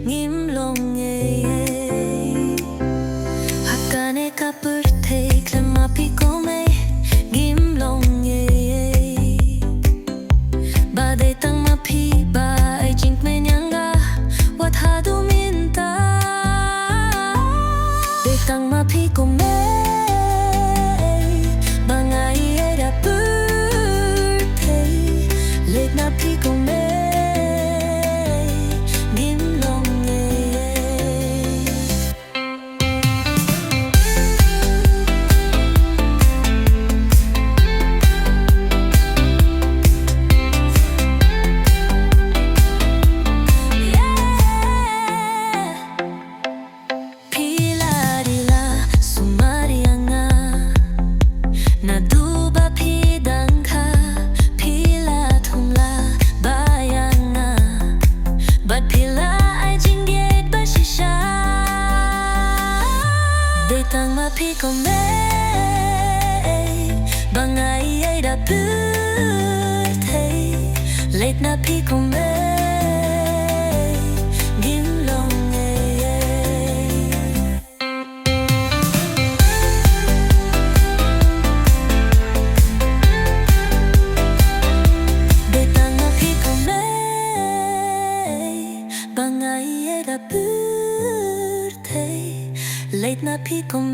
ngim eiei. Hakane ka pyrthei khlem maphi ngim eiei. Badai tang maphi ba jingkmen wat haduh mynta. Dei tang maphi ieid pyrthei lait naphi ngim sumar naduh ba thum bat jingieid ba shisha. Dei tang maphi ieid pyrthei lait naphi ngim eiei. Dei tang maphi ieid pyrthei lait naphi ngim